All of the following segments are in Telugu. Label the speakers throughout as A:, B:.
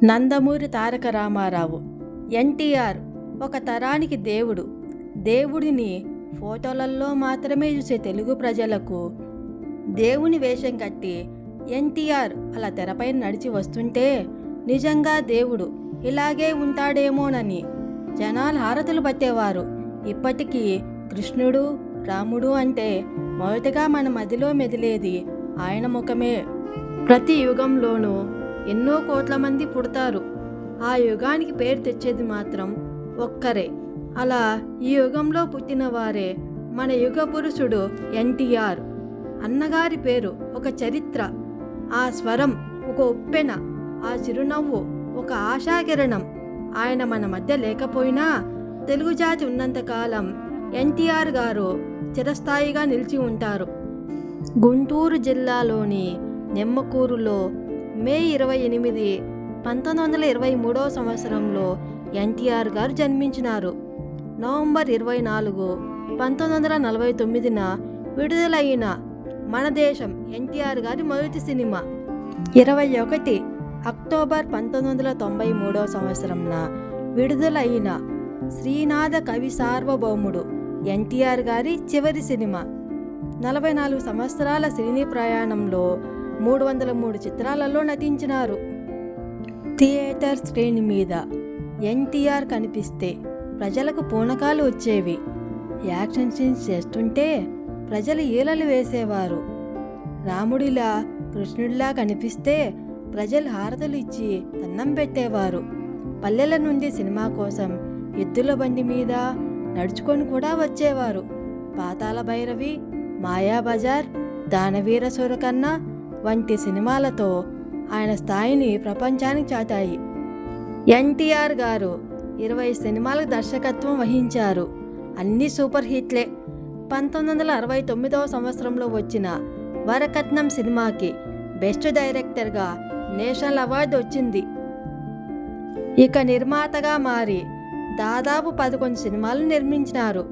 A: నందమూరి తారక రామారావు ఎన్టీఆర్ ఒక తరానికి దేవుడు. దేవుడిని ఫోటోలలో మాత్రమే చూసే తెలుగు ప్రజలకు దేవుని వేషం కట్టి ఎన్టీఆర్ అలా తెరపై నడిచి వస్తుంటే నిజంగా దేవుడు ఇలాగే ఉంటాడేమోనని జనాలు హారతులు పట్టేవారు. ఇప్పటికీ కృష్ణుడు రాముడు అంటే మొదటగా మన మదిలో మెదిలేది ఆయన ముఖమే. ప్రతి యుగంలోనూ ఎన్నో కోట్ల మంది పుడతారు. ఆ యుగానికి పేరు తెచ్చేది మాత్రం ఒక్కరే. అలా ఈ యుగంలో పుట్టిన వారే మన యుగ పురుషుడు ఎన్టీఆర్. అన్నగారి పేరు ఒక చరిత్ర, ఆ స్వరం ఒక ఉప్పెన, ఆ చిరునవ్వు ఒక ఆశాకిరణం. ఆయన మన మధ్య లేకపోయినా తెలుగు జాతి ఉన్నంతకాలం ఎన్టీఆర్ గారు చిరస్థాయిగా నిలిచి ఉంటారు. గుంటూరు జిల్లాలోని నిమ్మకూరులో మే 28, 1923 సంవత్సరంలో ఎన్టీఆర్ గారు జన్మించినారు. నవంబర్ 24, 1949న విడుదలైన మన దేశం ఎన్టీఆర్ గారి మొదటి సినిమా. 21 అక్టోబర్ 1993 సంవత్సరంన విడుదలైన శ్రీనాథ కవి సార్వభౌముడు ఎన్టీఆర్ గారి చివరి సినిమా. 44 సంవత్సరాల సినీ ప్రయాణంలో 303 చిత్రాలలో నటించినారు. థియేటర్ స్క్రీన్ మీద ఎన్టీఆర్ కనిపిస్తే ప్రజలకు పూనకాలు వచ్చేవి. యాక్షన్ సీన్స్ చేస్తుంటే ప్రజలు ఈలలు వేసేవారు. రాముడిలా కృష్ణుడిలా కనిపిస్తే ప్రజలు హారతులు ఇచ్చి దండం పెట్టేవారు. పల్లెల నుండి సినిమా కోసం ఎద్దుల బండి మీద నడుచుకొని కూడా వచ్చేవారు. పాతాళ భైరవి, మాయాబజార్, దానవీర సూరకర్ణ వంటి సినిమాలతో ఆయన స్థాయిని ప్రపంచానికి చాటాయి. ఎన్టీఆర్ గారు 20 సినిమాలకు దర్శకత్వం వహించారు. అన్ని సూపర్ హిట్లే. 1969 సంవత్సరంలో వచ్చిన వరకట్నం సినిమాకి బెస్ట్ డైరెక్టర్గా నేషనల్ అవార్డు వచ్చింది. ఇక నిర్మాతగా మారి దాదాపు 11 సినిమాలు నిర్మించినారు.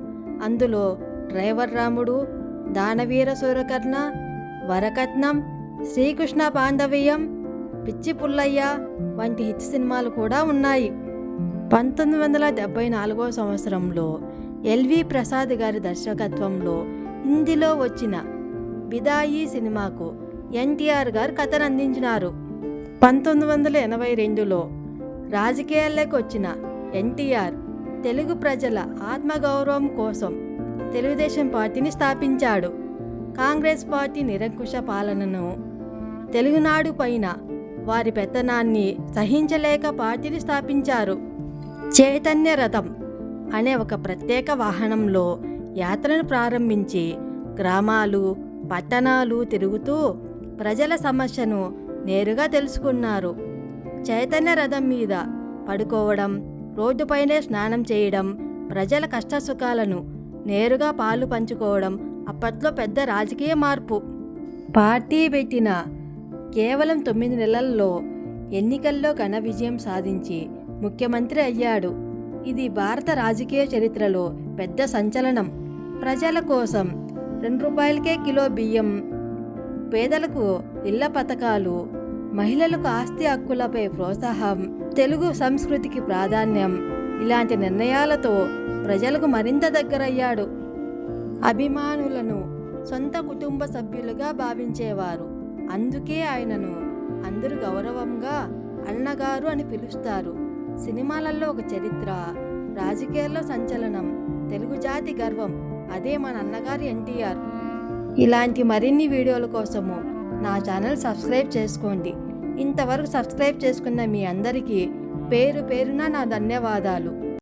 A: అందులో డ్రైవర్ రాముడు, దానవీర సూరకర్ణ, వరకట్నం, శ్రీకృష్ణ పాండవీయం, పిచ్చి పుల్లయ్య వంటి హిట్ సినిమాలు కూడా ఉన్నాయి. 1974 సంవత్సరంలో ఎల్వి ప్రసాద్ గారి దర్శకత్వంలో హిందీలో వచ్చిన బిదాయి సినిమాకు ఎన్టీఆర్ గారు కథను అందించినారు. 1982లో రాజకీయాల్లోకి వచ్చిన ఎన్టీఆర్ తెలుగు ప్రజల ఆత్మగౌరవం కోసం తెలుగుదేశం పార్టీని స్థాపించాడు. కాంగ్రెస్ పార్టీ నిరంకుశ పాలనను, తెలుగునాడు పైన వారి పెత్తనాన్ని సహించలేక పార్టీని స్థాపించారు. చైతన్య రథం అనే ఒక ప్రత్యేక వాహనంలో యాత్రను ప్రారంభించి గ్రామాలు, పట్టణాలు తిరుగుతూ ప్రజల సమస్యను నేరుగా తెలుసుకున్నారు. చైతన్య రథం మీద పడుకోవడం, రోడ్డుపైనే స్నానం చేయడం, ప్రజల కష్టసుఖాలను నేరుగా పాలు పంచుకోవడం అప్పట్లో పెద్ద రాజకీయ మార్పు. పార్టీ పెట్టిన కేవలం 9 నెలల్లో ఎన్నికల్లో ఘన విజయం సాధించి ముఖ్యమంత్రి అయ్యాడు. ఇది భారత రాజకీయ చరిత్రలో పెద్ద సంచలనం. ప్రజల కోసం ₹2కే కిలో బియ్యం, పేదలకు ఇళ్ల పథకాలు, మహిళలకు ఆస్తి హక్కులపై ప్రోత్సాహం, తెలుగు సంస్కృతికి ప్రాధాన్యం, ఇలాంటి నిర్ణయాలతో ప్రజలకు మరింత దగ్గరయ్యాడు. అభిమానులను సొంత కుటుంబ సభ్యులుగా భావించేవారు. అందుకే ఆయనను అందరూ గౌరవంగా అన్నగారు అని పిలుస్తారు. సినిమాలలో ఒక చరిత్ర, రాజకీయాల్లో సంచలనం, తెలుగు జాతి గర్వం. అదే మన అన్నగారు ఎన్టీఆర్. ఇలాంటి మరిన్ని వీడియోల కోసము నా ఛానల్ సబ్స్క్రైబ్ చేసుకోండి. ఇంతవరకు సబ్స్క్రైబ్ చేసుకున్న మీ అందరికీ పేరు పేరున నా ధన్యవాదాలు.